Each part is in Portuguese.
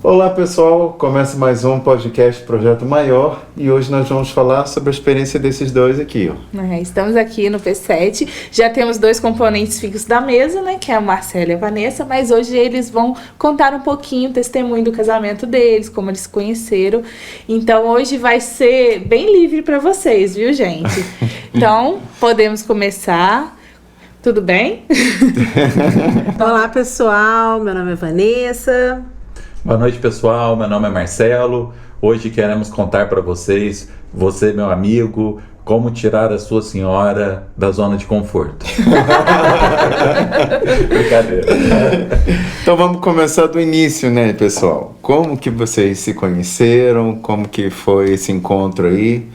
Olá pessoal, começa mais um podcast Projeto Maior e hoje nós vamos falar sobre a experiência desses dois aqui. Estamos aqui no P7, já temos dois componentes fixos da mesa, né, que é a Marcela e a Vanessa, mas hoje eles vão contar um pouquinho o testemunho do casamento deles, como eles se conheceram. Então hoje vai ser bem livre para vocês, viu, gente? Então podemos começar. Tudo bem? Olá pessoal, meu nome é Vanessa. Boa noite, pessoal. Meu nome é Marcelo. Hoje queremos contar para vocês, você, meu amigo, como tirar a sua senhora da zona de conforto. Brincadeira. Então vamos começar do início, né, pessoal? Como que vocês se conheceram? Como que foi esse encontro aí?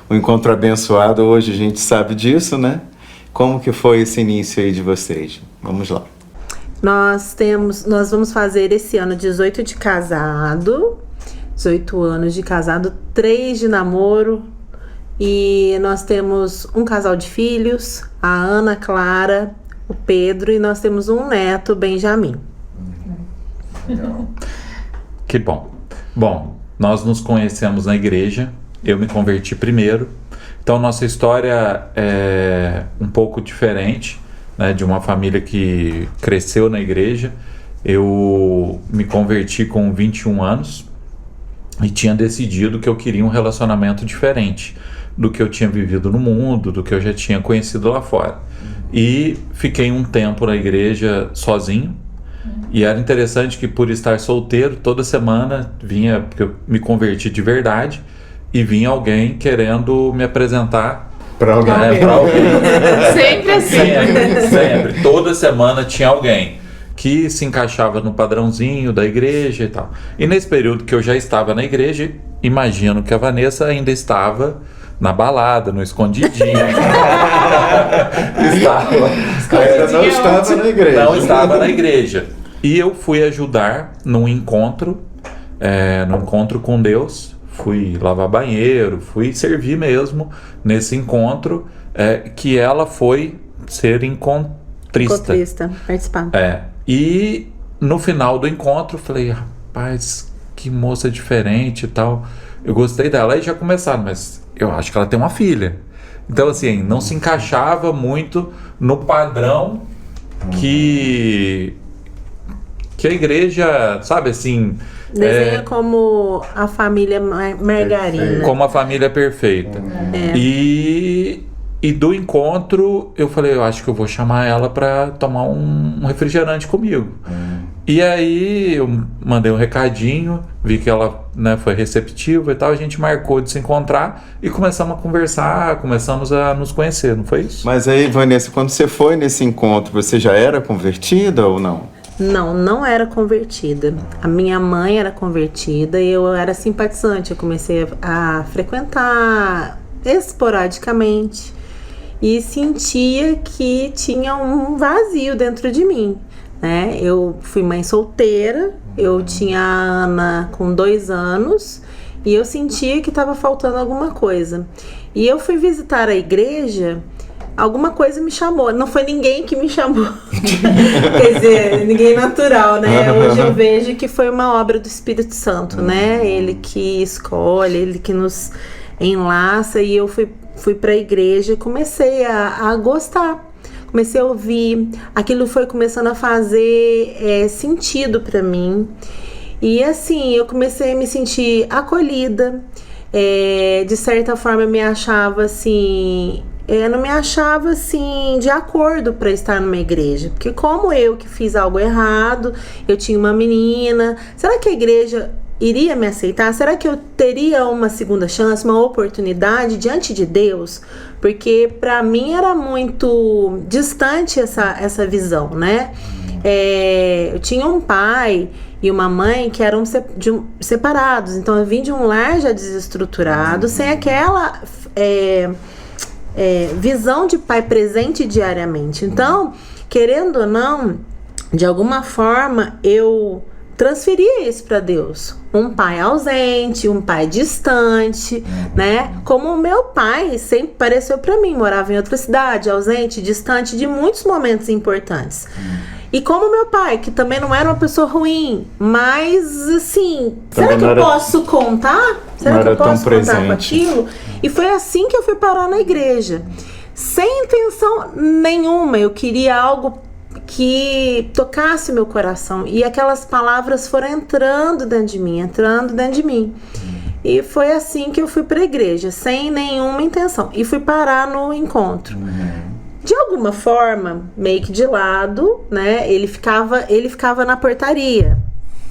Um encontro abençoado, hoje a gente sabe disso, né? Como que foi esse início aí de vocês? Vamos lá. Nós vamos fazer esse ano 18 de casado, 18 anos de casado, 3 de namoro, e nós temos um casal de filhos, a Ana Clara, o Pedro, e nós temos um neto, Benjamin. Que bom. Bom, nós nos conhecemos na igreja, eu me converti primeiro, então nossa história é um pouco diferente, né, de uma família que cresceu na igreja. Eu me converti com 21 anos e tinha decidido que eu queria um relacionamento diferente do que eu tinha vivido no mundo, do que eu já tinha conhecido lá fora. E fiquei um tempo na igreja sozinho. E era interessante que, por estar solteiro, toda semana vinha, porque eu me converti de verdade, e vinha alguém querendo me apresentar Pra alguém. Pra alguém. Sempre assim. Sempre. Toda semana tinha alguém que se encaixava no padrãozinho da igreja e tal. E nesse período que eu já estava na igreja, imagino que a Vanessa ainda estava na balada, no escondidinho. Ainda não estava na igreja. Não estava na igreja. E eu fui ajudar num encontro com Deus. Fui lavar banheiro, fui servir mesmo nesse encontro, que ela foi ser encontrista. Participar. E no final do encontro, falei, rapaz, que moça diferente e tal. Eu gostei dela. Aí já começaram, mas eu acho que ela tem uma filha. Então, assim, não se encaixava muito no padrão que a igreja, sabe, assim... Desenha como a família margarina. Como a família perfeita. E do encontro, eu falei, eu acho que eu vou chamar ela para tomar um refrigerante comigo. E aí eu mandei um recadinho, vi que ela, né, foi receptiva e tal, a gente marcou de se encontrar e começamos a conversar, começamos a nos conhecer, não foi isso? Mas aí, Vanessa, quando você foi nesse encontro, você já era convertida ou não? Não era convertida. A minha mãe era convertida e eu era simpatizante. Eu comecei a frequentar esporadicamente e sentia que tinha um vazio dentro de mim, né? Eu fui mãe solteira, eu tinha a Ana com 2 anos e eu sentia que estava faltando alguma coisa. E eu fui visitar a igreja. Alguma coisa me chamou, não foi ninguém que me chamou, quer dizer, ninguém natural, né? Hoje eu vejo que foi uma obra do Espírito Santo, né? Ele que escolhe, ele que nos enlaça, e eu fui para a igreja e comecei a gostar, comecei a ouvir, aquilo foi começando a fazer sentido para mim, e assim, eu comecei a me sentir acolhida, de certa forma eu me achava assim... Eu não me achava assim de acordo para estar numa igreja, porque como eu que fiz algo errado, eu tinha uma menina, será que a igreja iria me aceitar? Será que eu teria uma segunda chance, uma oportunidade diante de Deus? Porque para mim era muito distante essa visão, né? Eu tinha um pai e uma mãe que eram separados, então eu vim de um lar já desestruturado, sem aquela... visão de pai presente diariamente. Então, querendo ou não, de alguma forma eu transferia isso para Deus. Um pai ausente, um pai distante, né? Como o meu pai sempre pareceu para mim, morava em outra cidade, ausente, distante de muitos momentos importantes. E como meu pai, que também não era uma pessoa ruim, mas assim, Também será que não eu era- posso contar? Será não que eu era tão posso contar com presente. aquilo? E foi assim que eu fui parar na igreja. Sem intenção nenhuma, eu queria algo que tocasse meu coração. E aquelas palavras foram entrando dentro de mim. E foi assim que eu fui para a igreja, sem nenhuma intenção. E fui parar no encontro. De alguma forma, meio que de lado, né? Ele ficava na portaria.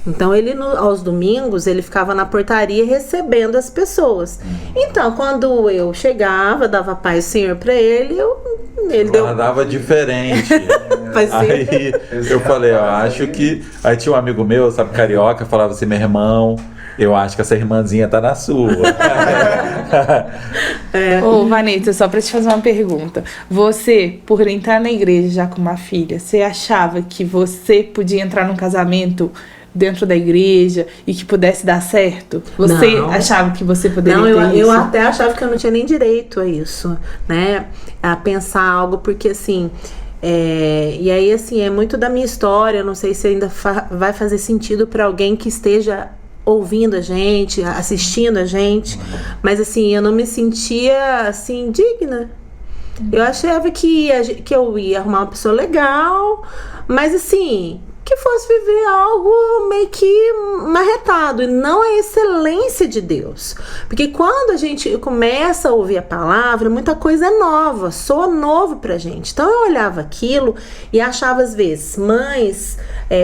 Então, aos domingos, ele ficava na portaria recebendo as pessoas. Então, quando eu chegava, dava paz do Senhor para ele, ele deu... Ela dava diferente. Fazia. Aí eu falei, eu acho que... Aí tinha um amigo meu, sabe, carioca, falava assim, meu irmão, eu acho que essa irmãzinha tá na sua. Ô, Vanessa, só pra te fazer uma pergunta. Você, por entrar na igreja já com uma filha, você achava que você podia entrar num casamento dentro da igreja e que pudesse dar certo? Você Não. achava que você poderia Não, ter eu isso? até achava que eu não tinha nem direito a isso, né? A pensar algo, porque assim... e aí, assim, é muito da minha história. Eu não sei se ainda vai fazer sentido para alguém que esteja ouvindo a gente, assistindo a gente. Mas, assim, eu não me sentia, assim, digna. Eu achava que eu ia arrumar uma pessoa legal, mas, assim... que fosse viver algo meio que marretado, e não a excelência de Deus. Porque quando a gente começa a ouvir a palavra, muita coisa é nova, soa novo pra gente. Então eu olhava aquilo e achava às vezes mães,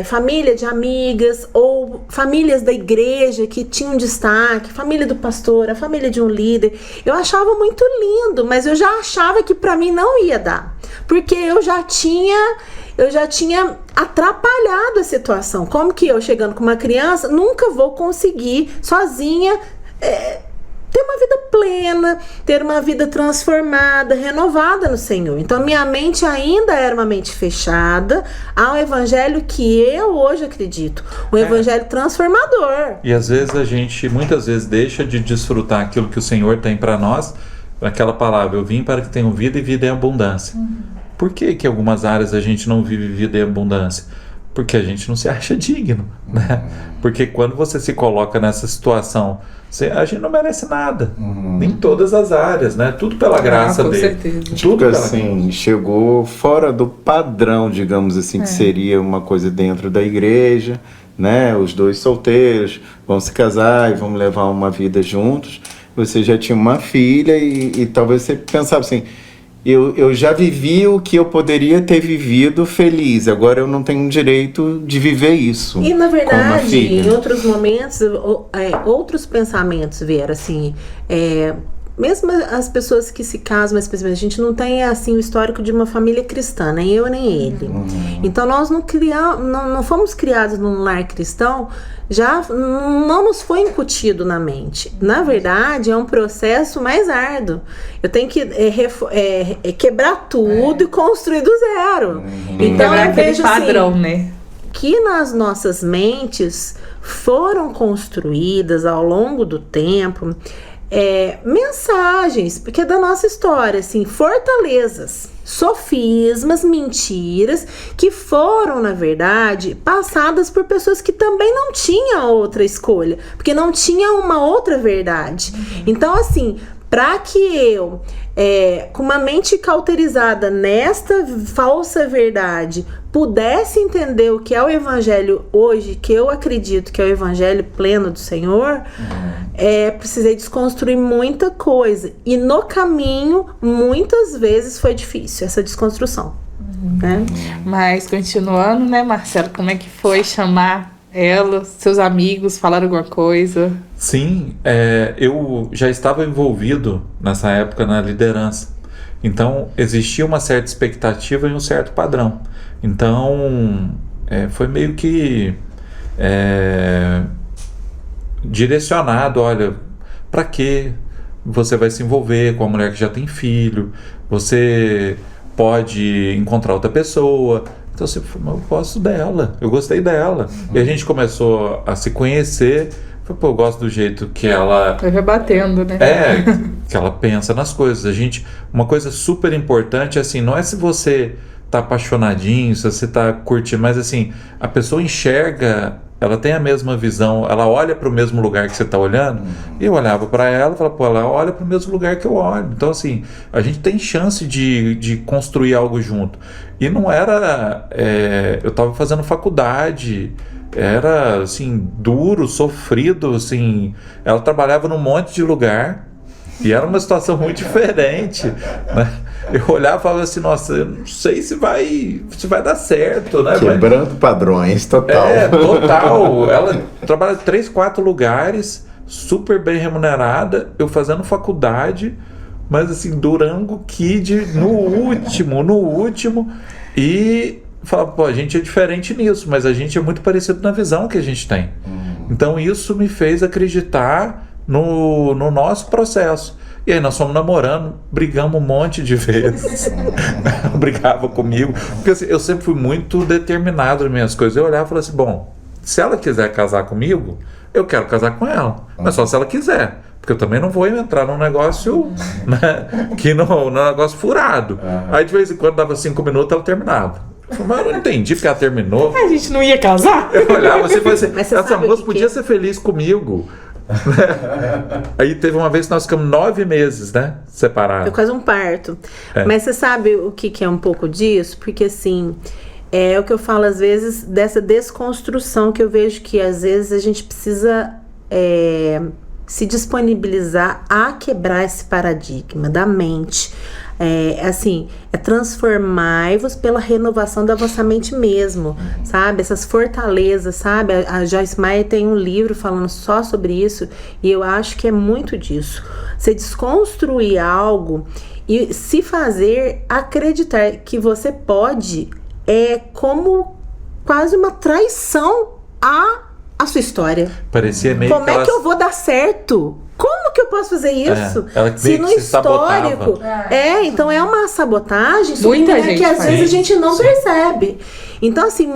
família de amigas, ou famílias da igreja que tinham destaque, família do pastor, a família de um líder. Eu achava muito lindo, mas eu já achava que pra mim não ia dar. Porque eu já tinha atrapalhado a situação. Como que eu, chegando com uma criança, nunca vou conseguir sozinha ter uma vida plena, ter uma vida transformada, renovada no Senhor. Então minha mente ainda era uma mente fechada ao evangelho que eu hoje acredito, um evangelho transformador. E às vezes a gente, muitas vezes, deixa de desfrutar aquilo que o Senhor tem para nós, aquela palavra, eu vim para que tenham vida e vida em abundância. Por que que em algumas áreas a gente não vive vida em abundância? Porque a gente não se acha digno, né? Porque quando você se coloca nessa situação, a gente não merece nada, em todas as áreas, né? Tudo pela graça com dele. certeza. Tudo Tipo pela assim, chegou fora do padrão, digamos assim, que seria uma coisa dentro da igreja, né? Os dois solteiros vão se casar e vão levar uma vida juntos. Você já tinha uma filha e talvez você pensava assim, eu já vivi o que eu poderia ter vivido feliz, agora eu não tenho direito de viver isso. E na com uma verdade, filha. em outros momentos, outros pensamentos vieram assim. Mesmo as pessoas que se casam, mas a gente não tem assim o histórico de uma família cristã, nem eu nem ele. Então nós não fomos criados num lar cristão, já não nos foi incutido na mente. Na verdade, é um processo mais árduo. Eu tenho que quebrar tudo e construir do zero. Então Quebrar eu aquele vejo padrão, assim, né? que nas nossas mentes foram construídas ao longo do tempo mensagens, porque é da nossa história, assim, fortalezas, sofismas, mentiras, que foram, na verdade, passadas por pessoas que também não tinham outra escolha, porque não tinha uma outra verdade. Então, assim, para que eu, com uma mente cauterizada nesta falsa verdade, pudesse entender o que é o evangelho hoje, que eu acredito que é o evangelho pleno do Senhor, precisei desconstruir muita coisa. E no caminho, muitas vezes foi difícil essa desconstrução. Né? Mas continuando, né, Marcelo, como é que foi chamar ela, seus amigos, falaram alguma coisa? Sim, eu já estava envolvido nessa época na liderança. Então, existia uma certa expectativa e um certo padrão. Então, foi meio que direcionado, olha, para que você vai se envolver com a mulher que já tem filho? Você pode encontrar outra pessoa. Então, eu gosto dela, eu gostei dela. E a gente começou a se conhecer. Falei, eu gosto do jeito que ela... Foi rebatendo, né? que ela pensa nas coisas. Uma coisa super importante, assim, não é se você tá apaixonadinho, se você tá curtindo, mas assim, a pessoa enxerga, ela tem a mesma visão, ela olha para o mesmo lugar que você tá olhando, e eu olhava para ela e falava, pô, ela olha para o mesmo lugar que eu olho. Então, assim, a gente tem chance de construir algo junto. E não era... eu tava fazendo faculdade, era, assim, duro, sofrido, assim, ela trabalhava num monte de lugar, e era uma situação muito diferente, né? Eu olhava e falava assim, nossa, eu não sei se vai dar certo, né? Quebrando padrões, total. Total. Ela trabalha em 3, 4 lugares, super bem remunerada, eu fazendo faculdade, mas assim, Durango Kid no último, e falava, pô, a gente é diferente nisso, mas a gente é muito parecido na visão que a gente tem. Então isso me fez acreditar no nosso processo. E aí nós fomos namorando, brigamos um monte de vezes. Brigava comigo. Porque assim, eu sempre fui muito determinado nas minhas coisas. Eu olhava e falava assim, bom, se ela quiser casar comigo, eu quero casar com ela. Mas só se ela quiser. Porque eu também não vou entrar num negócio, né, que num negócio furado. Aí de vez em quando dava 5 minutos, ela terminava. Eu falei, mas eu não entendi porque ela terminou. A gente não ia casar? Eu olhava assim e falei assim, Mas você essa sabe moça o que podia que... ser feliz comigo. Aí teve uma vez que nós ficamos 9 meses, né, separados. Foi quase um parto. Mas você sabe o que é um pouco disso? Porque assim, é o que eu falo às vezes, dessa desconstrução que eu vejo que às vezes a gente precisa se disponibilizar a quebrar esse paradigma da mente. Transformai-vos pela renovação da vossa mente mesmo, sabe? Essas fortalezas, sabe? A Joyce Meyer tem um livro falando só sobre isso, e eu acho que é muito disso. Você desconstruir algo e se fazer acreditar que você pode, como quase uma traição à sua história. Parecia meio Como é que eu vou dar certo? Como que eu posso fazer isso? Ela Se no histórico. Então é uma sabotagem que às vezes a gente não percebe. Então, assim,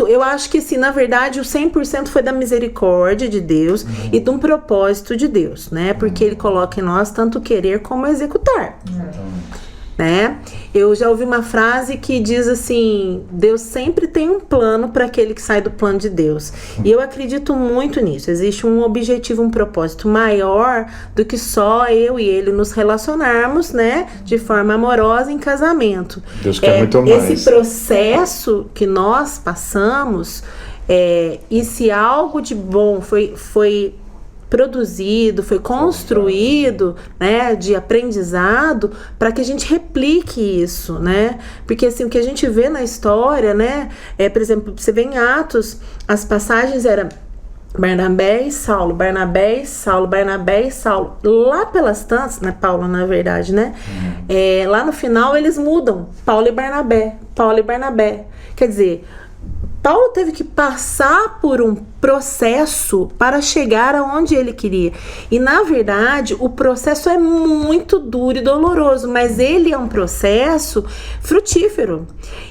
eu acho que assim, na verdade, o 100% foi da misericórdia de Deus e de um propósito de Deus, né? Porque Ele coloca em nós tanto querer como executar. Né? Eu já ouvi uma frase que diz assim, Deus sempre tem um plano para aquele que sai do plano de Deus. E eu acredito muito nisso. Existe um objetivo, um propósito maior do que só eu e ele nos relacionarmos, né, de forma amorosa em casamento. Deus quer muito mais. Esse processo que nós passamos, e se algo de bom foi produzido, foi construído, né, de aprendizado, para que a gente replique isso, né? Porque assim, o que a gente vê na história, né, por exemplo, você vê em Atos, as passagens eram Barnabé e Saulo, Barnabé e Saulo, Barnabé e Saulo. Lá pelas tantas, né, Paulo na verdade, né? Lá no final eles mudam, Paulo e Barnabé, Paulo e Barnabé. Quer dizer, Paulo teve que passar por um processo para chegar aonde ele queria. E, na verdade, o processo é muito duro e doloroso, mas ele é um processo frutífero.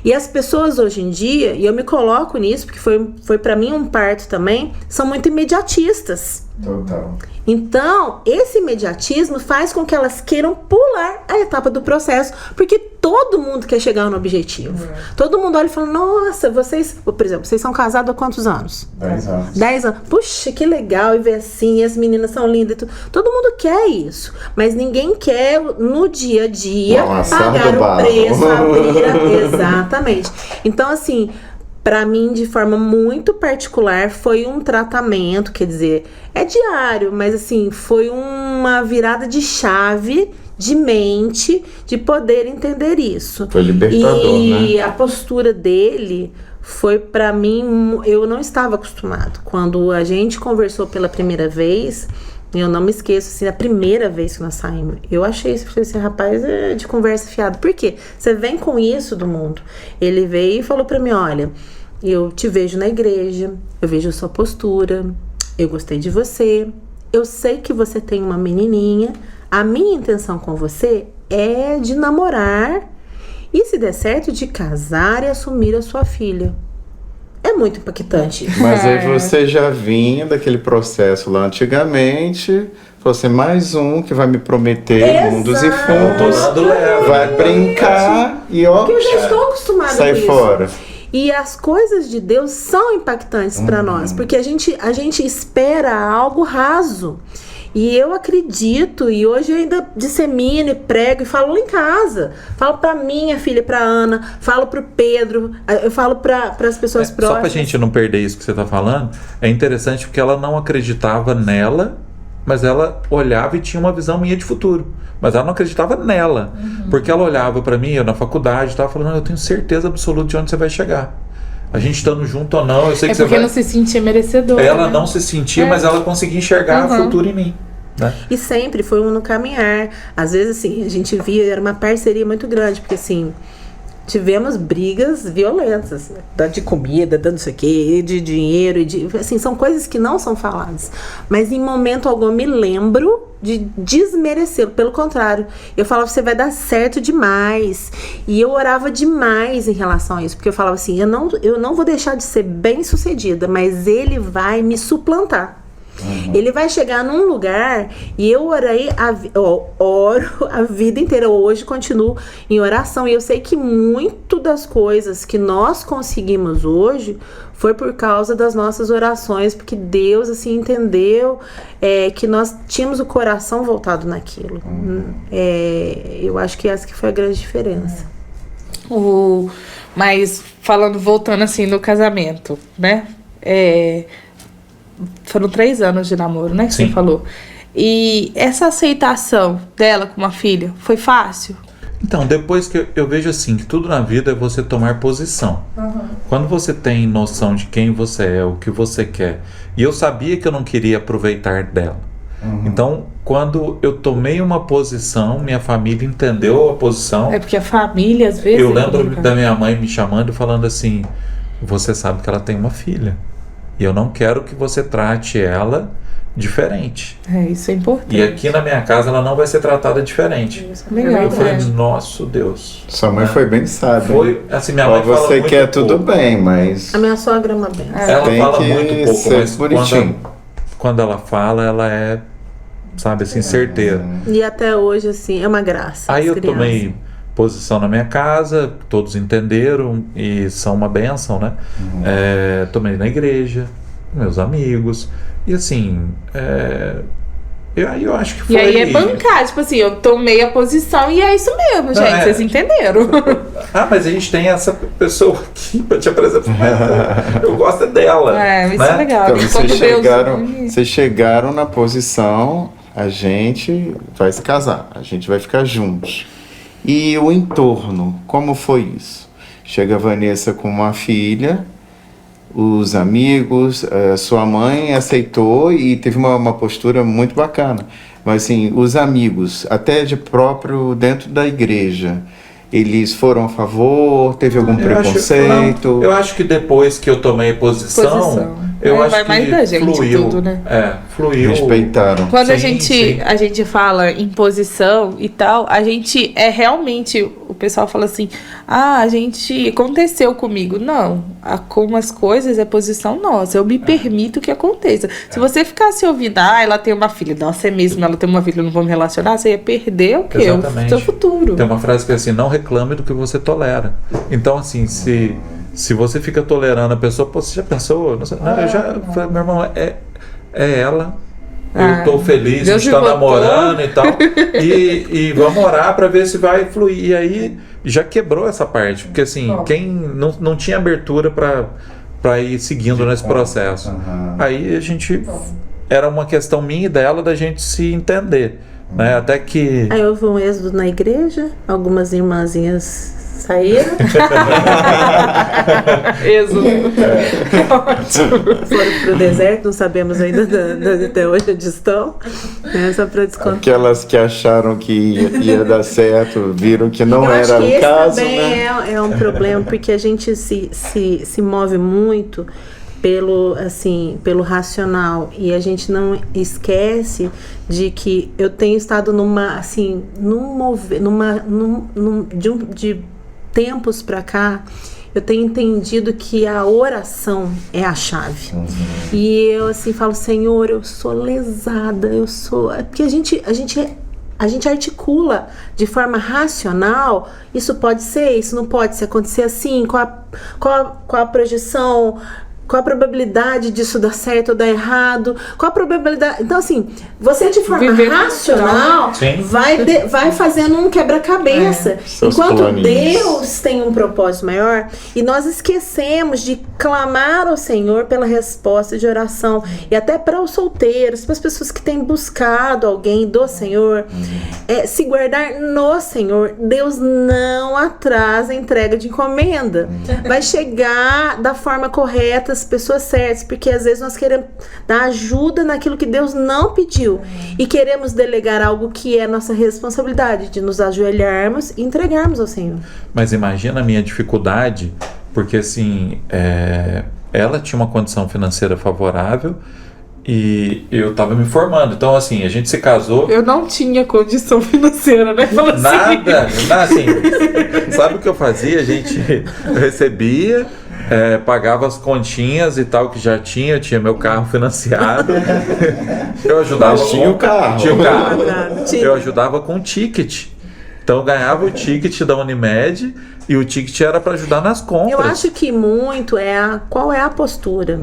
E as pessoas hoje em dia, e eu me coloco nisso, porque foi para mim um parto também, são muito imediatistas. Total. Então, esse imediatismo faz com que elas queiram pular a etapa do processo, porque todo mundo quer chegar no objetivo. Todo mundo olha e fala, nossa, vocês... Por exemplo, vocês são casados há quantos anos? 10 anos. 10 anos. Puxa, que legal, e ver assim, as meninas são lindas e tudo. Todo mundo quer isso, mas ninguém quer no dia a dia pagar o preço, abrir. Exatamente. Então, assim, para mim, de forma muito particular, foi um tratamento, quer dizer, é diário, mas assim, foi uma virada de chave de mente, de poder entender isso. Foi libertador, e né? a postura dele foi, para mim, eu não estava acostumado. Quando a gente conversou pela primeira vez, eu não me esqueço, assim, a primeira vez que nós saímos, eu achei esse rapaz de conversa fiada. Por quê? Você vem com isso do mundo. Ele veio e falou para mim, olha, eu te vejo na igreja, eu vejo a sua postura, eu gostei de você, eu sei que você tem uma menininha, a minha intenção com você é de namorar e, se der certo, de casar e assumir a sua filha. É muito impactante. Mas aí você já vinha daquele processo lá antigamente, você mais um que vai me prometer mundos e fundos, vai brincar e ó, Porque eu já estou acostumada sai com isso. fora. E as coisas de Deus são impactantes para nós, porque a gente espera algo raso. E eu acredito, e hoje eu ainda dissemino e prego e falo lá em casa. Falo pra minha filha, pra Ana, falo pro Pedro, eu falo para as pessoas próximas. Só pra gente não perder isso que você tá falando, é interessante porque ela não acreditava nela, mas ela olhava e tinha uma visão minha de futuro. Mas ela não acreditava nela. Porque ela olhava pra mim, eu na faculdade, tava falando, eu tenho certeza absoluta de onde você vai chegar. A gente estando junto ou não, eu sei que você vai... porque não se sentia merecedora. Ela não se sentia, mas ela conseguia enxergar o futuro em mim. Né? E sempre foi um no caminhar. Às vezes, assim, a gente via, era uma parceria muito grande, porque assim, tivemos brigas violentas, né? De comida, de não sei o quê, de dinheiro, assim, são coisas que não são faladas. Mas em momento algum eu me lembro de desmerecê-lo, pelo contrário. Eu falava, você vai dar certo demais. E eu orava demais em relação a isso, porque eu falava assim, eu não vou deixar de ser bem sucedida, mas ele vai me suplantar. Ele vai chegar num lugar e eu oro a vida inteira. Hoje continuo em oração. E eu sei que muito das coisas que nós conseguimos hoje foi por causa das nossas orações, porque Deus assim entendeu que nós tínhamos o coração voltado naquilo. Eu acho que essa que foi a grande diferença. Mas voltando assim no casamento, né? Foram 3 anos de namoro, né? Que Sim. você falou. E essa aceitação dela com uma filha foi fácil? Então, depois que eu vejo assim, que tudo na vida é você tomar posição. Quando você tem noção de quem você é, o que você quer. E eu sabia que eu não queria aproveitar dela. Então, quando eu tomei uma posição, minha família entendeu a posição. É porque a família, às vezes... Eu lembro da minha mãe me chamando e falando assim, você sabe que ela tem uma filha. E eu não quero que você trate ela diferente. Isso é importante. E aqui na minha casa ela não vai ser tratada diferente. Legal, Eu falei, nosso Deus. Sua mãe foi bem sábia. Foi, assim, minha mãe fala você muito quer pouco. tudo bem, mas A minha sogra é uma benção. Ela tem fala que muito pouco, ser mas bonitinho. quando ela fala, ela é, sabe, assim, certeira. E até hoje, assim, é uma graça. Aí as eu crianças. tomei posição na minha casa, todos entenderam e são uma bênção, né? Tomei na igreja, meus amigos, e assim, eu acho que foi... E aí é bancar, tipo assim, eu tomei a posição e é isso mesmo, gente, vocês entenderam. Mas a gente tem essa pessoa aqui pra te apresentar, eu gosto dela. Isso né? é legal. Então, Enquanto vocês chegaram na posição, a gente vai se casar, a gente vai ficar juntos. E o entorno, como foi isso? Chega a Vanessa com uma filha, os amigos, sua mãe aceitou e teve uma postura muito bacana. Mas assim, os amigos, até de próprio dentro da igreja, eles foram a favor? Teve algum preconceito? Eu acho que depois que eu tomei posição. Eu acho vai que mais da gente fluiu, tudo, né? Fluiu. Respeitaram. Quando a Sim. gente fala em posição e tal, a gente realmente, o pessoal fala assim, a gente, aconteceu comigo. Não, como as coisas é posição nossa, eu me permito que aconteça. Se você ficasse ouvindo, ela tem uma filha, nossa, é mesmo, ela tem uma filha, eu não vou me relacionar, você ia perder o quê? Exatamente. O seu futuro. Tem uma frase que é assim, não reclame do que você tolera. Então, assim, se você fica tolerando a pessoa, você já pensou? Não, eu já falei, meu irmão, é ela. Eu tô feliz de estar namorando e tal. E vamos orar para ver se vai fluir. E aí já quebrou essa parte. Porque assim, quem não tinha abertura para ir seguindo nesse processo. Aí a gente. Era uma questão minha e dela da gente se entender. Né? Até que. Aí houve um êxodo na igreja, algumas irmãzinhas saíram. Êxodo. Ótimo. Foram pro deserto, não sabemos ainda até hoje onde estão. Só para descontar. Aquelas que acharam que ia dar certo, viram que não Eu acho era que o esse caso, também né? é um problema, porque a gente se move muito pelo racional, e a gente não esquece de que eu tenho estado de tempos pra cá, eu tenho entendido que a oração é a chave. E eu assim falo, Senhor, eu sou lesada, porque a gente articula de forma racional, isso pode ser, isso não pode, se acontecer assim, qual a projeção, qual a probabilidade disso dar certo ou dar errado, qual a probabilidade... Então, assim, você de forma racional vai fazendo um quebra-cabeça. Enquanto Deus tem um propósito maior, e nós esquecemos de clamar ao Senhor pela resposta de oração, e até para os solteiros, para as pessoas que têm buscado alguém do Senhor, se guardar no Senhor. Deus não atrasa a entrega de encomenda. Vai chegar da forma correta, as pessoas certas, porque às vezes nós queremos dar ajuda naquilo que Deus não pediu e queremos delegar algo que é nossa responsabilidade, de nos ajoelharmos e entregarmos ao Senhor. Mas imagina a minha dificuldade, porque assim, ela tinha uma condição financeira favorável e eu estava me formando. Então, assim, a gente se casou. Eu não tinha condição financeira, né? Nada, assim, sabe o que eu fazia? Eu recebia, pagava as continhas e tal que já tinha, eu tinha meu carro financiado. Eu ajudava. Mas tinha o carro. Tinha o carro. Eu ajudava com o ticket. Então eu ganhava o ticket da Unimed e o ticket era para ajudar nas compras. Eu acho que muito qual é a postura,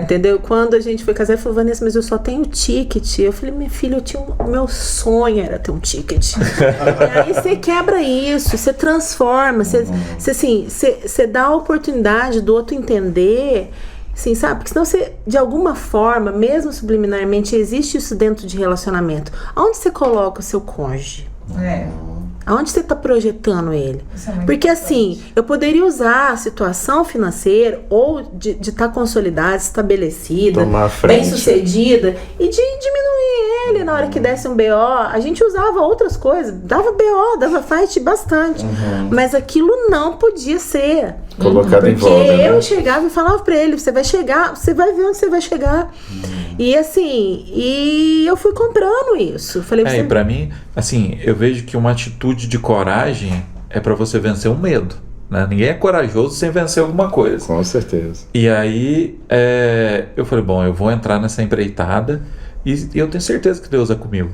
entendeu? Quando a gente foi casar, ele falou, Vanessa, mas eu só tenho ticket. Eu falei, minha filha, o meu sonho era ter um ticket. E aí você quebra isso, você transforma, você dá a oportunidade do outro entender, assim, sabe? Porque senão você, de alguma forma, mesmo subliminarmente, existe isso dentro de relacionamento. Onde você coloca o seu cônjuge? Aonde você está projetando ele? Porque assim, eu poderia usar a situação financeira ou de estar consolidada, estabelecida, bem sucedida, e de diminuir ele na hora que desse um BO. A gente usava outras coisas, dava BO, dava fight bastante, mas aquilo não podia ser colocado em voga, porque eu chegava e falava pra ele, você vai chegar, você vai ver onde você vai chegar. E assim, eu fui comprando isso. Falei, e pra mim, assim, eu vejo que uma atitude de coragem é pra você vencer um medo, né? Ninguém é corajoso sem vencer alguma coisa. Com certeza. E aí, eu falei, bom, eu vou entrar nessa empreitada e eu tenho certeza que Deus é comigo.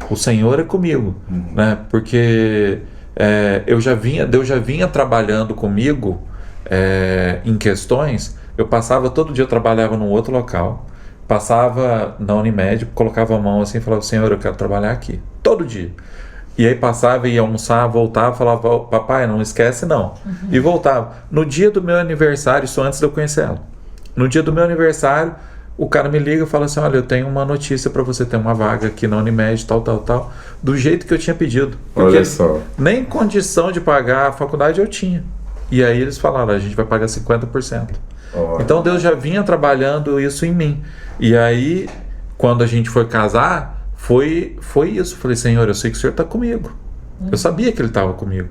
O Senhor é comigo, né? Porque Deus já vinha trabalhando comigo em questões. Eu passava todo dia, eu trabalhava num outro local, passava na Unimed, colocava a mão assim e falava, Senhor, eu quero trabalhar aqui, todo dia. E aí passava, ia almoçar, voltava, falava, papai, não esquece não. E voltava. No dia do meu aniversário, isso antes de eu conhecer ela, no dia do meu aniversário, o cara me liga e fala assim, olha, eu tenho uma notícia para você, ter uma vaga aqui na Unimed, tal, do jeito que eu tinha pedido. Porque olha só. Nem condição de pagar a faculdade eu tinha. E aí eles falaram, a gente vai pagar 50%. Olha. Então Deus já vinha trabalhando isso em mim. E aí, quando a gente foi casar, foi isso. Falei, Senhor, eu sei que o Senhor está comigo. Eu sabia que Ele estava comigo.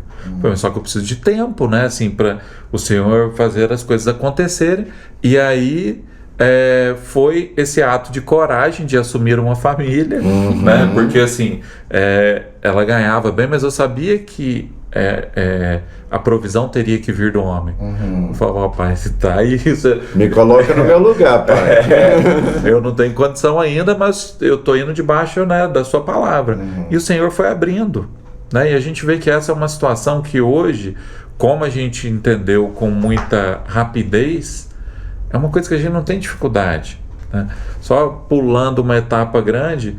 Só que eu preciso de tempo, né? Assim, para o Senhor fazer as coisas acontecerem. E aí foi esse ato de coragem de assumir uma família, né? Porque assim, ela ganhava bem, mas eu sabia que a provisão teria que vir do homem. Eu falava, pai, se tá isso... Me coloca no meu lugar, pai. Eu não tenho condição ainda, mas eu tô indo debaixo, né, da sua palavra. E o Senhor foi abrindo, né? E a gente vê que essa é uma situação que hoje, como a gente entendeu com muita rapidez, é uma coisa que a gente não tem dificuldade, né? Só pulando uma etapa grande,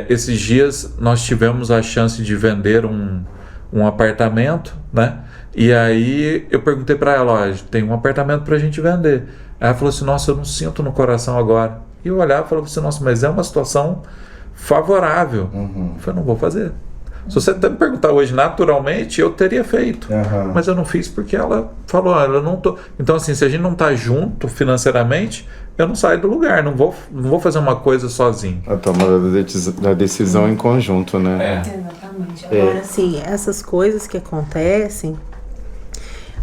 esses dias nós tivemos a chance de vender um apartamento, né? E aí eu perguntei para ela, ó, tem um apartamento pra gente vender. Ela falou assim, nossa, eu não sinto no coração agora. E eu olhava e falava assim, nossa, mas é uma situação favorável. Eu falei, não vou fazer. Se você até me perguntar hoje, naturalmente, eu teria feito. Mas eu não fiz porque ela falou, eu não tô... Então assim, se a gente não tá junto financeiramente, eu não saio do lugar, não vou fazer uma coisa sozinho. A tomada da decisão em conjunto, né? Exatamente. Agora, assim, essas coisas que acontecem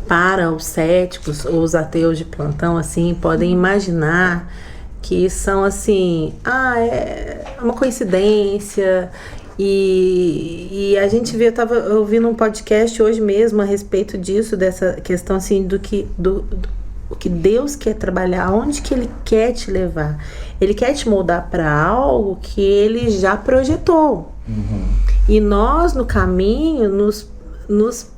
para os céticos ou os ateus de plantão, assim, podem imaginar que são, assim, é uma coincidência. E a gente vê, eu estava ouvindo um podcast hoje mesmo a respeito disso, dessa questão assim do que Deus quer trabalhar, onde que Ele quer te levar. Ele quer te moldar para algo que Ele já projetou. E nós no caminho nos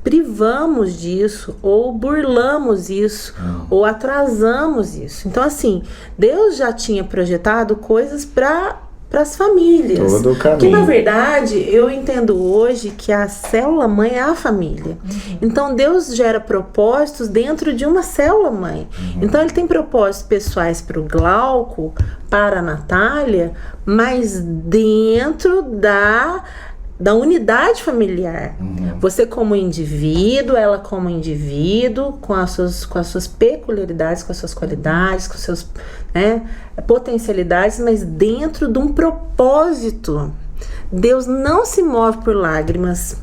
privamos disso, ou burlamos isso, ou atrasamos isso. Então assim, Deus já tinha projetado coisas para as famílias. Todo o caminho. Que na verdade eu entendo hoje que a célula mãe é a família. Então Deus gera propósitos dentro de uma célula mãe. Então Ele tem propósitos pessoais para o Glauco, para a Natália, mas dentro da unidade familiar. Você como indivíduo, ela como indivíduo, com as suas peculiaridades, com as suas qualidades, com as suas potencialidades, mas dentro de um propósito. Deus não se move por lágrimas.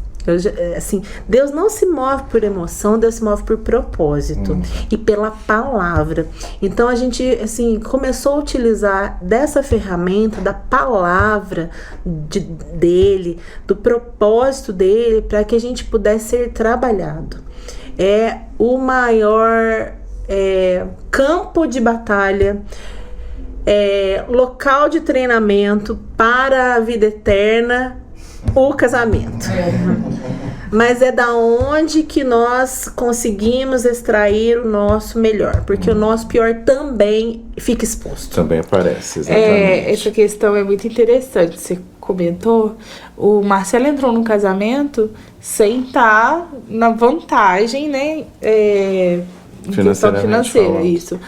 Deus não se move por emoção, Deus se move por propósito e pela palavra. Então a gente começou a utilizar dessa ferramenta, da palavra dele, do propósito dele, para que a gente pudesse ser trabalhado. É o maior campo de batalha, local de treinamento para a vida eterna, o casamento. Mas é da onde que nós conseguimos extrair o nosso melhor, porque o nosso pior também fica exposto. Também aparece, exatamente. Essa questão é muito interessante. Você comentou, o Marcelo entrou no casamento sem estar na vantagem, né? Financeira, isso.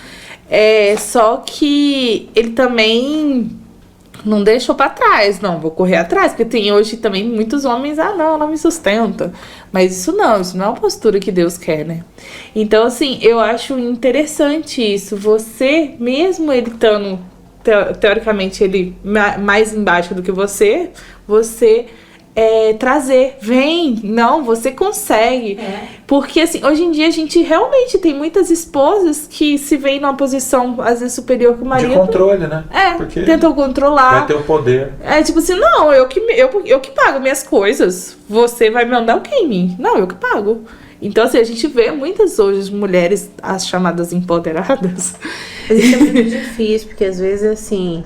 Só que ele também não deixou pra trás, não, vou correr atrás, porque tem hoje também muitos homens, não, ela me sustenta, mas isso não é uma postura que Deus quer, né? Então, assim, eu acho interessante isso, você, mesmo ele estando, teoricamente, ele mais embaixo do que você trazer, você consegue, porque assim, hoje em dia a gente realmente tem muitas esposas que se veem numa posição às vezes superior que o marido. De controle, né? Porque tentam controlar. Vai ter o poder. Tipo assim, não, eu que pago minhas coisas, você vai mandar o que em mim? Não, eu que pago. Então assim, a gente vê muitas hoje mulheres, as chamadas empoderadas. Mas isso é muito difícil, porque às vezes assim,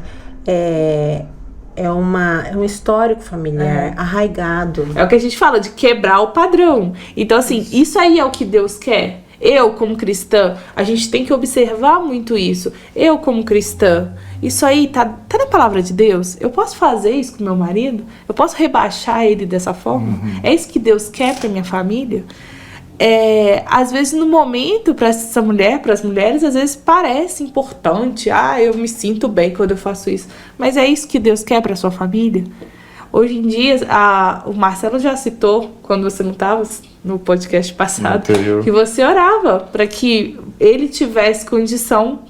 é um histórico familiar arraigado. É o que a gente fala, de quebrar o padrão. Então, assim, isso aí é o que Deus quer. Eu, como cristã, a gente tem que observar muito isso. Eu, como cristã, isso aí tá na palavra de Deus? Eu posso fazer isso com meu marido? Eu posso rebaixar ele dessa forma? É isso que Deus quer pra minha família? Às vezes no momento para essa mulher, para as mulheres, às vezes parece importante, eu me sinto bem quando eu faço isso, mas é isso que Deus quer para sua família? Hoje em dia, o Marcelo já citou, quando você não estava no podcast passado, que você orava para que ele tivesse condição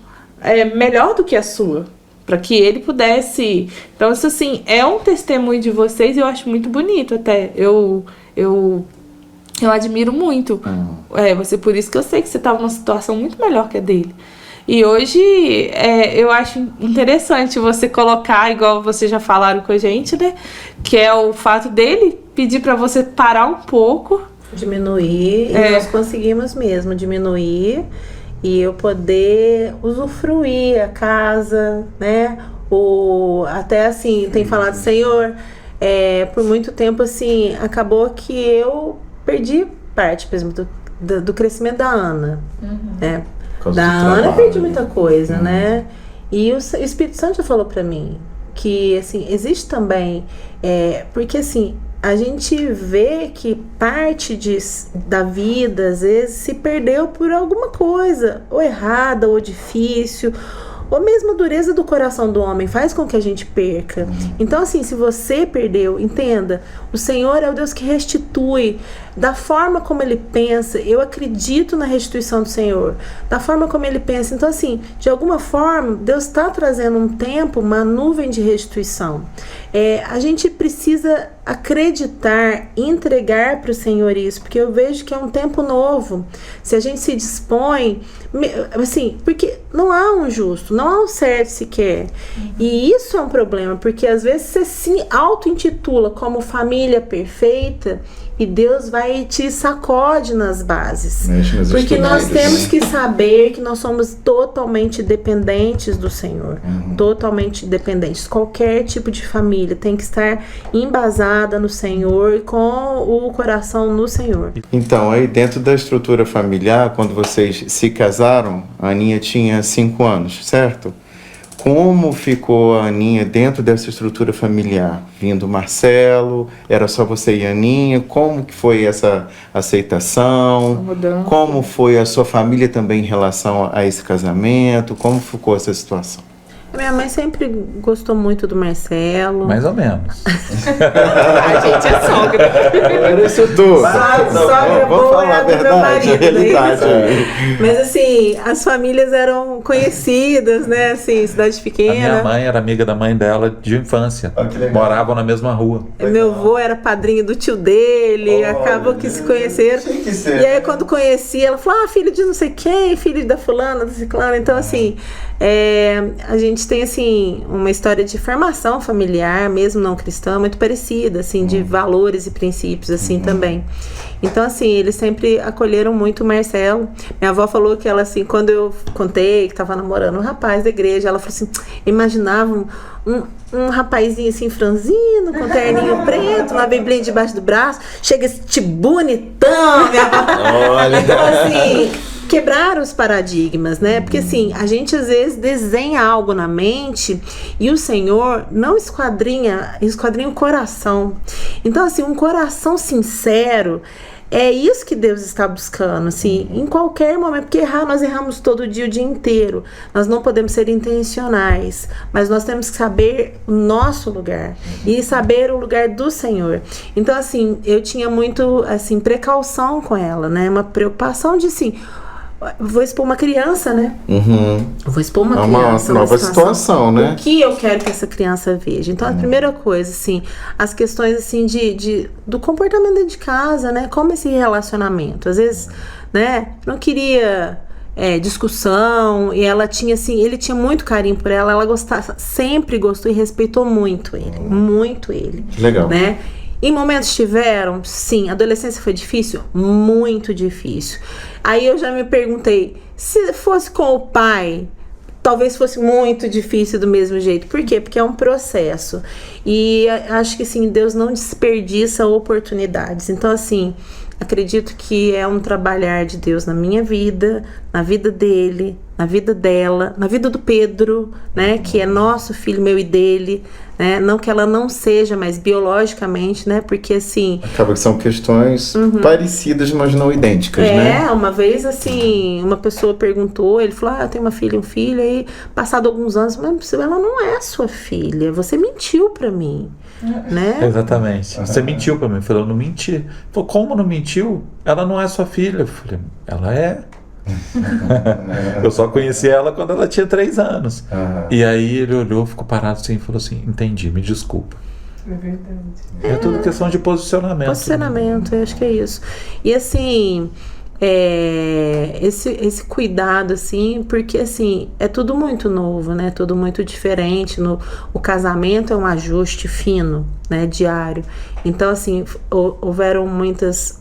melhor do que a sua, para que ele pudesse. Então isso assim, é um testemunho de vocês e eu acho muito bonito até, eu admiro muito você, por isso que eu sei que você estava numa situação muito melhor que a dele. E hoje eu acho interessante você colocar, igual vocês já falaram com a gente, né? Que é o fato dele pedir para você parar um pouco. Diminuir, e nós conseguimos mesmo diminuir e eu poder usufruir a casa, né? Até assim, tem falado, Senhor, por muito tempo assim, acabou que eu perdi parte, por exemplo, do crescimento da Ana. Né? Da Ana eu perdi muita coisa, né? E o Espírito Santo já falou pra mim que, assim, existe também... porque, assim, a gente vê que parte da vida, às vezes, se perdeu por alguma coisa, ou errada, ou difícil, ou mesmo a dureza do coração do homem faz com que a gente perca. Então, assim, se você perdeu, entenda, o Senhor é o Deus que restitui. da forma como ele pensa, eu acredito na restituição do Senhor, da forma como ele pensa. Então, assim, de alguma forma, Deus está trazendo um tempo, uma nuvem de restituição. A gente precisa acreditar, entregar para o Senhor isso, porque eu vejo que é um tempo novo. Se a gente se dispõe, assim, porque não há um justo, não há um certo sequer. E isso é um problema, porque às vezes você se auto-intitula como família perfeita e Deus vai te sacode nas bases. Porque nós temos que saber que nós somos totalmente dependentes do Senhor. Totalmente dependentes. Qualquer tipo de família tem que estar embasada no Senhor, com o coração no Senhor. Então, aí dentro da estrutura familiar, quando vocês se casaram, a Aninha tinha 5 anos, certo? Como ficou a Aninha dentro dessa estrutura familiar? Vindo o Marcelo, era só você e a Aninha? Como que foi essa aceitação? Como foi a sua família também em relação a esse casamento? Como ficou essa situação? Minha mãe sempre gostou muito do Marcelo. Mais ou menos. A gente é sogra. Era isso tudo. Sogra vamos boa falar é a do meu verdade, marido, a realidade. Mas assim, as famílias eram conhecidas, né? Assim, cidade A pequena. minha mãe era amiga da mãe dela de infância. Ah, que legal. Moravam na mesma rua. Meu avô era padrinho do tio dele, acabou que se conheceram. Tinha que ser. E aí quando conheci, ela falou, filho de não sei quem, filho da fulana, da ciclana. Então assim, a gente tem assim uma história de formação familiar, mesmo não cristã, muito parecida, assim, de valores e princípios assim também. Então assim, eles sempre acolheram muito o Marcelo. Minha avó falou que ela assim, quando eu contei que tava namorando um rapaz da igreja, ela falou assim, imaginava um rapazinho assim franzino, com terninho preto, uma biblinha debaixo do braço, chega esse bonitão, minha avó. Olha. Então assim, quebrar os paradigmas, né? Porque assim, a gente às vezes desenha algo na mente e o Senhor não esquadrinha o coração. Então assim, um coração sincero, é isso que Deus está buscando, assim, em qualquer momento, porque nós erramos todo dia, o dia inteiro. Nós não podemos ser intencionais, mas nós temos que saber o nosso lugar e saber o lugar do Senhor. Então, assim, eu tinha muito, assim, precaução com ela, né? Uma preocupação de, assim, vou expor uma criança, né? Vou expor uma criança. Uma nova situação, né? O que eu quero que essa criança veja? Então, a primeira coisa, assim, as questões, assim, do comportamento dentro de casa, né? Como esse relacionamento. Às vezes, né? Não queria discussão, e ela tinha, assim, ele tinha muito carinho por ela gostava, sempre gostou e respeitou muito ele. Legal. Né? Em momentos tiveram, sim. A adolescência foi difícil? Muito difícil. Aí eu já me perguntei, se fosse com o pai, talvez fosse muito difícil do mesmo jeito. Por quê? Porque é um processo. E acho que, assim, Deus não desperdiça oportunidades. Então, assim, acredito que é um trabalhar de Deus na minha vida, na vida dele, na vida dela, na vida do Pedro, né? Que é nosso filho, meu e dele, né? Não que ela não seja, mas biologicamente, né? Porque assim... Acaba que são questões parecidas, mas não idênticas, né? Uma vez, assim, uma pessoa perguntou, ele falou, eu tenho uma filha e um filho, aí passado alguns anos, mas ela não é sua filha, você mentiu pra mim, né? Exatamente. Você mentiu pra mim. Eu falei, eu não menti. Falei, como não mentiu? Ela não é sua filha. Eu falei, ela é. Eu só conheci ela quando ela tinha 3 anos. E aí ele olhou, ficou parado assim e falou assim, entendi, me desculpa. É verdade. É tudo questão de posicionamento. Posicionamento, eu acho que é isso. E assim, esse cuidado, assim, porque assim, é tudo muito novo, né? Tudo muito diferente. O casamento é um ajuste fino, né? Diário. Então, assim, houveram muitas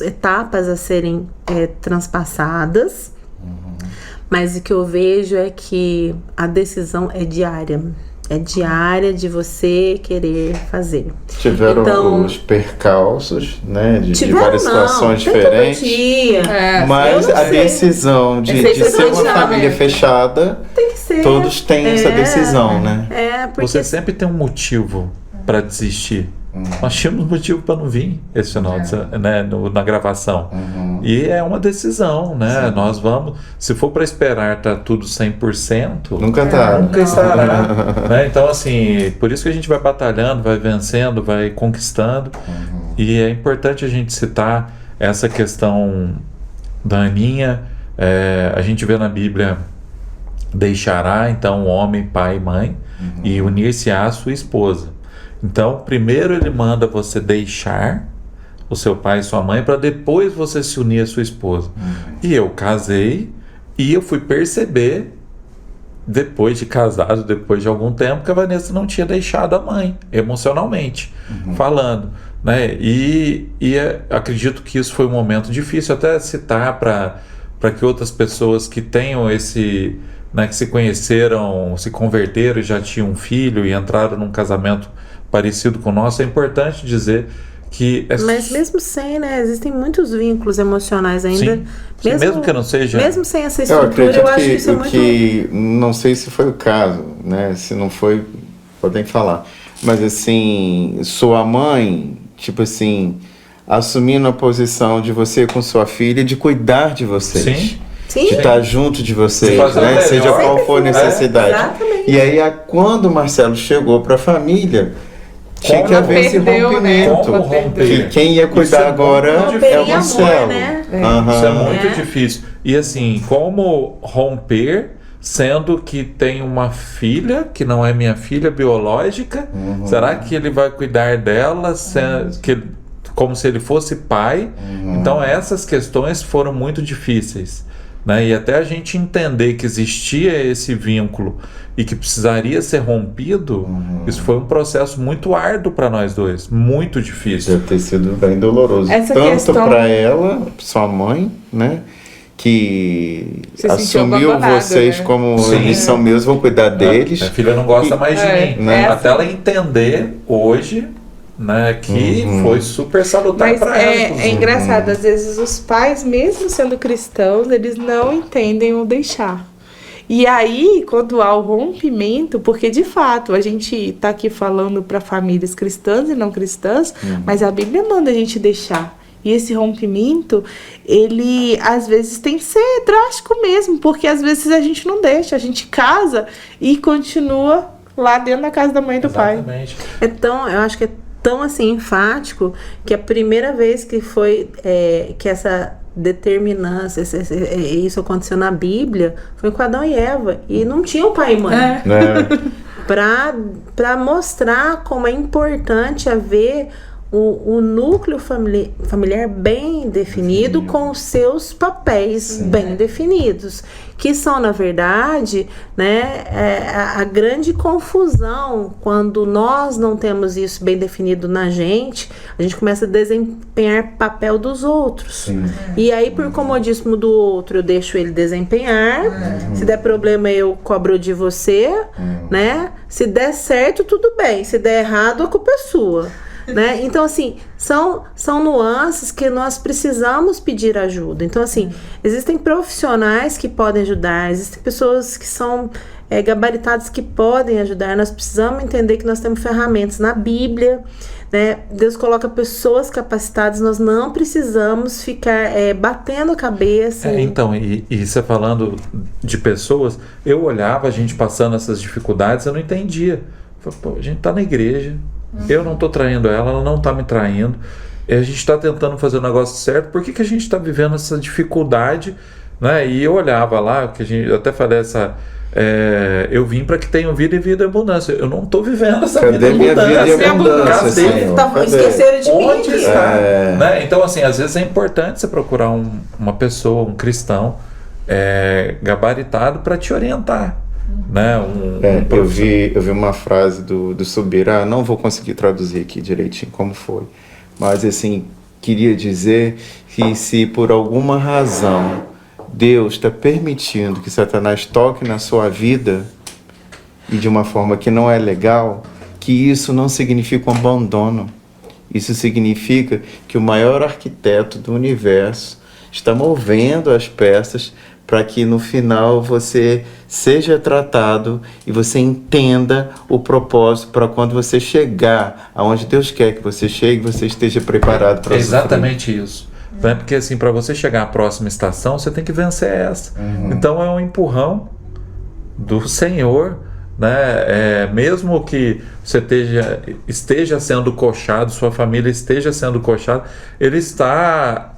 etapas a serem transpassadas, mas o que eu vejo é que a decisão é diária. É diária de você querer fazer. Tiveram então, os percalços, né? De várias situações diferentes. Mas a decisão de ser uma família fechada, tem que ser. Todos têm essa decisão, né? Porque você sempre tem um motivo para desistir. Nós tínhamos motivo para não vir esse final, né, na gravação. E é uma decisão, né? Sim. Nós vamos, se for para esperar tá tudo 100%, nunca estará. Né? Então, assim, por isso que a gente vai batalhando, vai vencendo, vai conquistando. E é importante a gente citar essa questão da Aninha. A gente vê na Bíblia: deixará então o homem pai e mãe e unir-se-á à sua esposa. Então, primeiro ele manda você deixar o seu pai e sua mãe para depois você se unir à sua esposa. E eu casei e eu fui perceber, depois de casado, depois de algum tempo, que a Vanessa não tinha deixado a mãe, emocionalmente falando, né? E acredito que isso foi um momento difícil, até citar para que outras pessoas que tenham esse, né, que se conheceram, se converteram e já tinham um filho e entraram num casamento parecido com o nosso, é importante dizer que... Mas mesmo sem, né? Existem muitos vínculos emocionais ainda. Sim, mesmo que não seja... Mesmo sem essa Eu estrutura, acredito eu acho que isso é muito... não sei se foi o caso, né? Se não foi, podem falar. Mas assim, sua mãe, tipo assim, assumindo a posição de você com sua filha, de cuidar de vocês. Sim. Sim. De estar junto de vocês, De fazer o né? melhor. Seja qual for a necessidade. Exatamente. E aí, quando o Marcelo chegou para a família, tinha que haver esse rompimento. Como romper? Que quem ia cuidar Isso é agora muito é o difícil. Marcelo. Amor, né? Isso é muito É. difícil. E assim, como romper, sendo que tem uma filha que não é minha filha biológica? Será que ele vai cuidar dela como se ele fosse pai? Então essas questões foram muito difíceis, né? E até a gente entender que existia esse vínculo e que precisaria ser rompido, isso foi um processo muito árduo para nós dois, muito difícil. Deve ter sido bem doloroso. Essa Tanto questão- para ela, sua mãe, né? Que Se sentiu assumiu abandonada, vocês né? como Sim. eles são meus, vou cuidar deles. Minha filha não gosta mais de mim, né? até ela entender hoje, né, que foi super salutar Mas para ela. é inclusive. engraçado, às vezes os pais, mesmo sendo cristãos, eles não entendem o deixar. E aí, quando há o rompimento, porque de fato a gente está aqui falando para famílias cristãs e não cristãs, mas a Bíblia manda a gente deixar. E esse rompimento, ele às vezes tem que ser drástico mesmo, porque às vezes a gente não deixa, a gente casa e continua lá dentro da casa da mãe e do pai. Exatamente. Então, eu acho que é tão assim enfático que a primeira vez que foi que essa determinância, isso aconteceu na Bíblia, foi com Adão e Eva. E não tinham pai e mãe. É. Né? Para mostrar como é importante haver o núcleo familiar bem definido, com os seus papéis bem definidos, que são, na verdade, né, a grande confusão quando nós não temos isso bem definido na gente, a gente começa a desempenhar papel dos outros. E aí, por comodismo do outro, eu deixo ele desempenhar. Se der problema, eu cobro de você, né? Se der certo, tudo bem. Se der errado, a culpa é sua. Né? Então, assim, são nuances que nós precisamos pedir ajuda. Então, assim, existem profissionais que podem ajudar, existem pessoas que são gabaritadas que podem ajudar. Nós precisamos entender que nós temos ferramentas na Bíblia, né? Deus coloca pessoas capacitadas, nós não precisamos ficar batendo a cabeça. Então, e você falando de pessoas, eu olhava a gente passando essas dificuldades, eu não entendia. Eu falei, pô, a gente tá na igreja, eu não tô traindo ela não tá me traindo, a gente tá tentando fazer o negócio certo, por que a gente tá vivendo essa dificuldade, né? E eu olhava lá, que eu até falei eu vim para que tenham vida e vida em abundância. Eu não tô vivendo essa vida em Cadê minha abundância. vida em abundância, Cadê? Senhor? Cadê? Esqueceram de mim. Onde está? Né? Então, assim, às vezes é importante você procurar uma pessoa, um cristão gabaritado para te orientar. Né? Eu vi uma frase do Subirá, não vou conseguir traduzir aqui direitinho como foi, mas assim, queria dizer que se por alguma razão Deus está permitindo que Satanás toque na sua vida e de uma forma que não é legal, que isso não significa um abandono. Isso significa que o maior arquiteto do universo está movendo as peças para que no final você seja tratado e você entenda o propósito para quando você chegar aonde Deus quer que você chegue, você esteja preparado para exatamente isso. Né? Porque assim, para você chegar à próxima estação, você tem que vencer essa. Então é um empurrão do Senhor né? Mesmo que você esteja sendo coxado, sua família esteja sendo coxada, ele está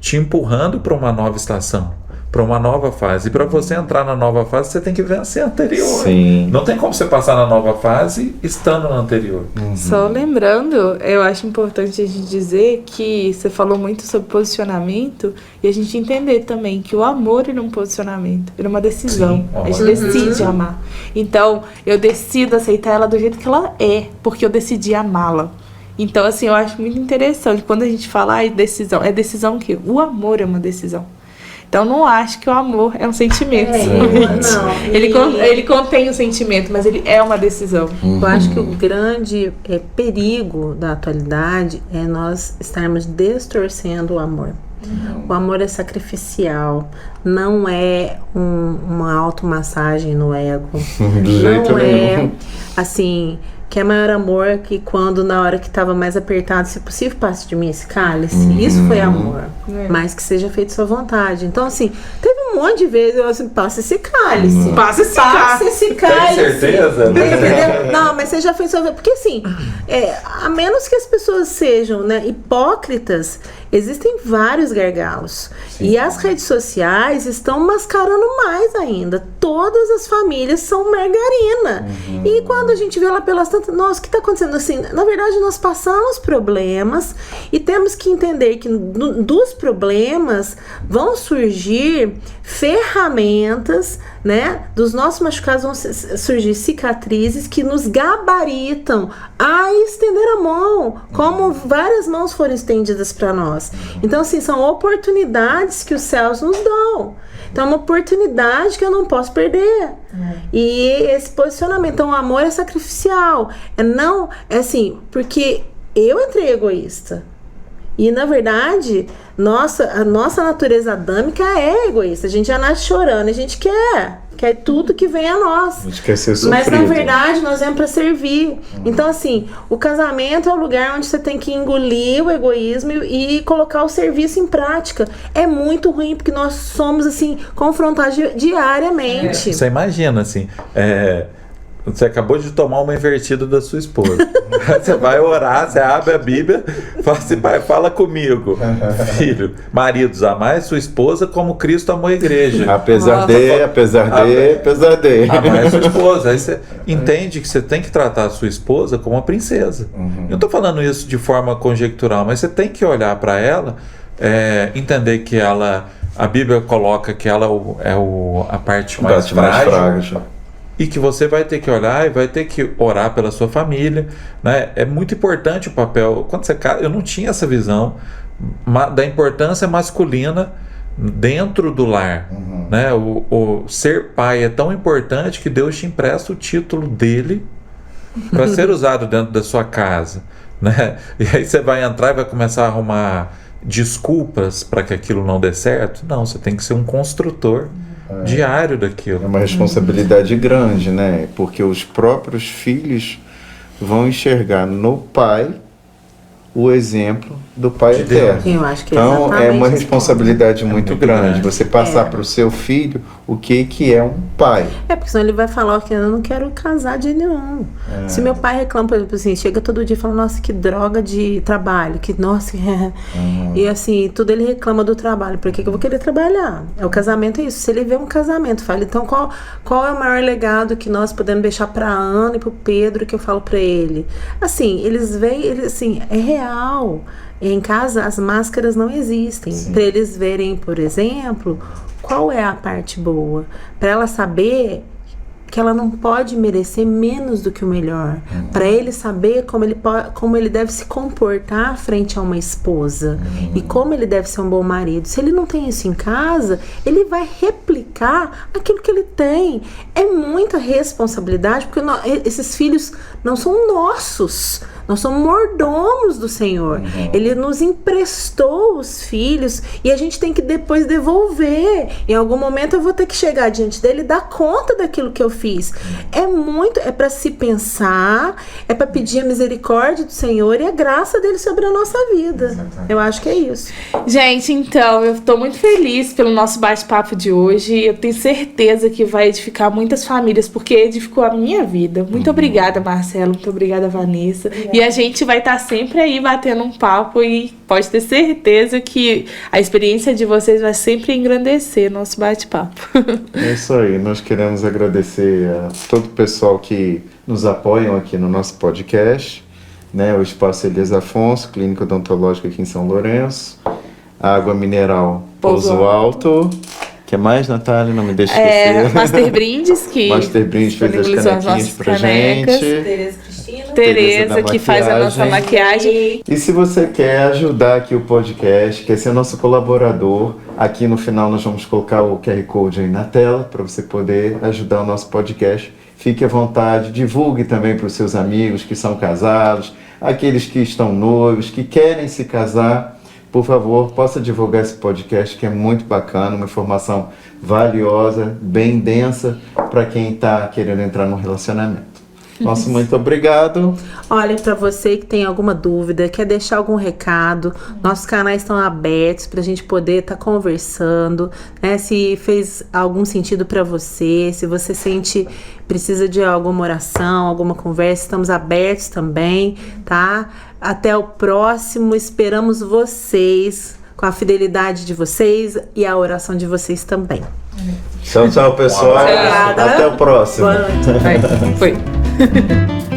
te empurrando para uma nova estação, para uma nova fase. E para você entrar na nova fase, você tem que vencer a anterior. Sim. Não tem como você passar na nova fase estando na anterior. Só lembrando, eu acho importante a gente dizer que você falou muito sobre posicionamento e a gente entender também que o amor ele é um posicionamento, ele é uma decisão. Sim, a gente decide amar. Então, eu decido aceitar ela do jeito que ela é, porque eu decidi amá-la. Então, assim, eu acho muito interessante quando a gente fala decisão. É decisão o quê? O amor é uma decisão. Então, não acho que o amor é um sentimento. Não. Ele contém o sentimento, mas ele é uma decisão. Eu acho que o grande perigo da atualidade é nós estarmos distorcendo o amor. O amor é sacrificial, não é uma automassagem no ego. Não é assim, que é maior amor que quando na hora que estava mais apertado, se possível, passe de mim esse cálice. Isso foi amor, mas que seja feito sua vontade. Então assim, teve um monte de vezes eu assim, passa esse cálice. Passa esse cálice. Tem certeza? Entendeu? Não, mas você já fez sua vez. Porque assim, a menos que as pessoas sejam, né, hipócritas, existem vários gargalos. Sim. E as redes sociais estão mascarando mais ainda. Todas as famílias são margarina. E quando a gente vê lá pelas tantas... Nossa, o que está acontecendo? Assim, na verdade, nós passamos problemas e temos que entender que dos problemas vão surgir ferramentas, né? Dos nossos machucados vão surgir cicatrizes que nos gabaritam a estender a mão, como várias mãos foram estendidas para nós. Então, assim, são oportunidades que os céus nos dão. Então, é uma oportunidade que eu não posso perder. E esse posicionamento, então, o amor é sacrificial. É assim, porque eu entrei egoísta. E, na verdade, a nossa natureza adâmica é egoísta. A gente já nasce chorando, a gente quer tudo que vem a nós. A gente quer ser sofrido. Mas, na verdade, nós viemos para servir. Então, assim, o casamento é o lugar onde você tem que engolir o egoísmo e colocar o serviço em prática. É muito ruim, porque nós somos, assim, confrontados diariamente. Você imagina, assim... Você acabou de tomar uma invertida da sua esposa. Você vai orar, você abre a Bíblia, fala assim, pai, fala comigo. Filho, maridos, amai sua esposa como Cristo amou a igreja. Apesar de. Amai a sua esposa. Aí você entende que você tem que tratar a sua esposa como uma princesa. Eu não estou falando isso de forma conjectural, mas você tem que olhar para ela, entender que ela... A Bíblia coloca que ela a parte mais frágil. E que você vai ter que olhar e vai ter que orar pela sua família, né? É muito importante o papel. Quando você casa, eu não tinha essa visão da importância masculina dentro do lar, né? O ser pai é tão importante que Deus te empresta o título dele para ser usado dentro da sua casa, né? E aí você vai entrar e vai começar a arrumar desculpas para que aquilo não dê certo. Não, você tem que ser um construtor diário daquilo. É uma responsabilidade grande, né? Porque os próprios filhos vão enxergar no pai o exemplo do Pai Eterno. Eu acho que então é uma responsabilidade muito grande você passar para o seu filho o que é um pai. Porque senão ele vai falar que eu não quero casar de nenhum. Se meu pai reclama, por exemplo, assim, chega todo dia e fala, nossa, que droga de trabalho, que nossa, e assim, tudo ele reclama do trabalho. Por que eu vou querer trabalhar? O casamento é isso. Se ele vê um casamento, fala, então qual é o maior legado que nós podemos deixar para a Ana e para o Pedro, que eu falo para ele? Assim, eles veem, assim, é real. Em casa as máscaras não existem. Para eles verem, por exemplo, qual é a parte boa, para ela saber que ela não pode merecer menos do que o melhor, para ele saber como ele deve se comportar frente a uma esposa e como ele deve ser um bom marido. Se ele não tem isso em casa, ele vai replicar aquilo que ele tem. É muita responsabilidade, porque esses filhos não são nossos. Nós somos mordomos do Senhor. Ele nos emprestou os filhos e a gente tem que depois devolver. Em algum momento eu vou ter que chegar diante dele e dar conta daquilo que eu fiz. É para se pensar, é para pedir a misericórdia do Senhor e a graça dele sobre a nossa vida. Exatamente. Eu acho que é isso. Gente, então, eu tô muito feliz pelo nosso bate-papo de hoje. Eu tenho certeza que vai edificar muitas famílias, porque edificou a minha vida. Muito obrigada, Marcelo. Muito obrigada, Vanessa. E a gente vai estar sempre aí batendo um papo e pode ter certeza que a experiência de vocês vai sempre engrandecer nosso bate-papo. É isso aí, nós queremos agradecer a todo o pessoal que nos apoiam aqui no nosso podcast, né? O Espaço Elias Afonso, Clínica Odontológica aqui em São Lourenço, a Água Mineral Pouso Alto, que mais, Natália? Não me deixe esquecer. Master Brindes, que Master Brindes fez as canequinhas pra canecas. gente. Tereza, que faz a nossa maquiagem. E se você quer ajudar aqui o podcast, quer ser nosso colaborador, aqui no final nós vamos colocar o QR Code aí na tela para você poder ajudar o nosso podcast. Fique à vontade, divulgue também para os seus amigos que são casados, aqueles que estão noivos, que querem se casar. Por favor, possa divulgar esse podcast que é muito bacana, uma informação valiosa, bem densa para quem está querendo entrar no relacionamento. Nosso muito obrigado. Olha, para você que tem alguma dúvida, quer deixar algum recado, nossos canais estão abertos para a gente poder estar conversando, né? Se fez algum sentido para você, se você precisa de alguma oração, alguma conversa, estamos abertos também, tá? Até o próximo, esperamos vocês, com a fidelidade de vocês e a oração de vocês também. Tchau, tchau, pessoal. Obrigada. Até o próximo. Boa noite. Foi.